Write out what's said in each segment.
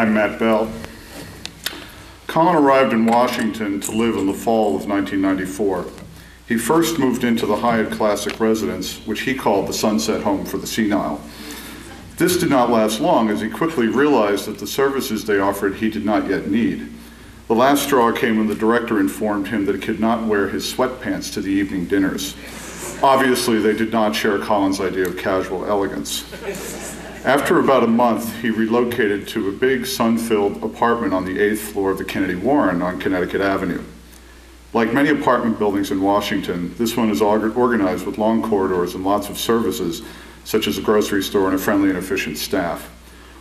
I'm Matt Bell. Colin arrived in Washington to live in the fall of 1994. He first moved into the Hyatt Classic residence, which he called the Sunset Home for the Senile. This did not last long, as he quickly realized that the services they offered he did not yet need. The last straw came when the director informed him that he could not wear his sweatpants to the evening dinners. Obviously, they did not share Colin's idea of casual elegance. After about a month, he relocated to a big sun-filled apartment on the 8th floor of the Kennedy Warren on Connecticut Avenue. Like many apartment buildings in Washington, this one is organized with long corridors and lots of services, such as a grocery store and a friendly and efficient staff.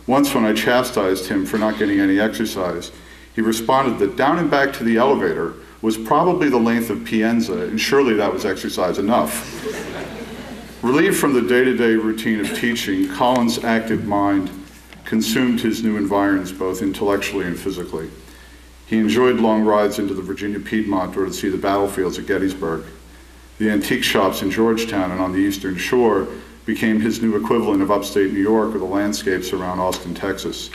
Once, when I chastised him for not getting any exercise, he responded that down and back to the elevator was probably the length of Pienza, and surely that was exercise enough. Relieved from the day-to-day routine of teaching, Colin's active mind consumed his new environs both intellectually and physically. He enjoyed long rides into the Virginia Piedmont or to see the battlefields at Gettysburg. The antique shops in Georgetown and on the Eastern Shore became his new equivalent of upstate New York or the landscapes around Austin, Texas.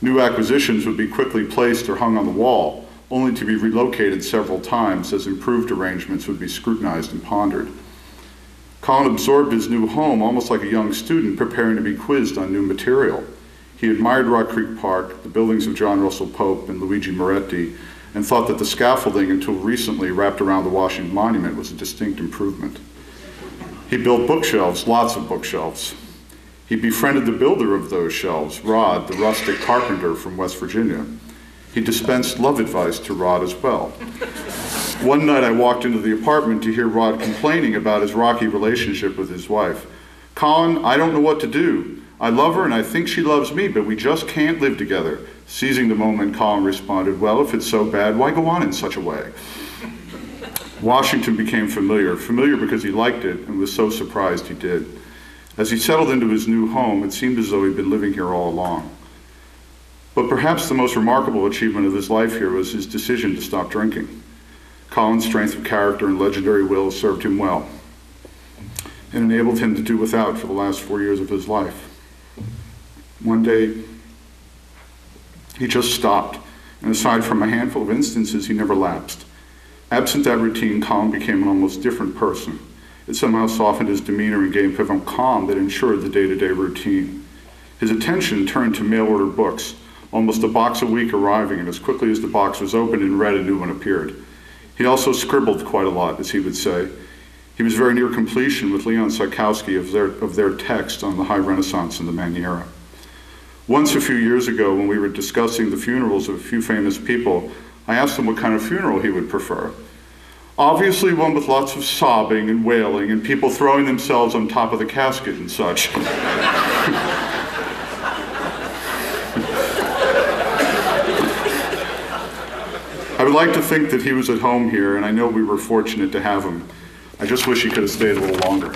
New acquisitions would be quickly placed or hung on the wall, only to be relocated several times as improved arrangements would be scrutinized and pondered. Colin absorbed his new home almost like a young student preparing to be quizzed on new material. He admired Rock Creek Park, the buildings of John Russell Pope and Luigi Moretti, and thought that the scaffolding until recently wrapped around the Washington Monument was a distinct improvement. He built bookshelves, lots of bookshelves. He befriended the builder of those shelves, Rod, the rustic carpenter from West Virginia. He dispensed love advice to Rod as well. One night I walked into the apartment to hear Rod complaining about his rocky relationship with his wife. "Colin, I don't know what to do. I love her and I think she loves me, but we just can't live together." Seizing the moment, Colin responded, "Well, if it's so bad, why go on in such a way?" Washington became familiar because he liked it and was so surprised he did. As he settled into his new home, it seemed as though he'd been living here all along. But perhaps the most remarkable achievement of his life here was his decision to stop drinking. Colin's strength of character and legendary will served him well and enabled him to do without for the last 4 years of his life. One day, he just stopped, and aside from a handful of instances, he never lapsed. Absent that routine, Colin became an almost different person. It somehow softened his demeanor and gave him a calm that ensured the day-to-day routine. His attention turned to mail-order books, almost a box a week arriving, and as quickly as the box was opened and read, a new one appeared. He also scribbled quite a lot, as he would say. He was very near completion with Leon Sarkowski of their text on the High Renaissance and the Maniera. Once a few years ago, when we were discussing the funerals of a few famous people, I asked him what kind of funeral he would prefer. "Obviously one with lots of sobbing and wailing and people throwing themselves on top of the casket and such." I would like to think that he was at home here, and I know we were fortunate to have him. I just wish he could have stayed a little longer.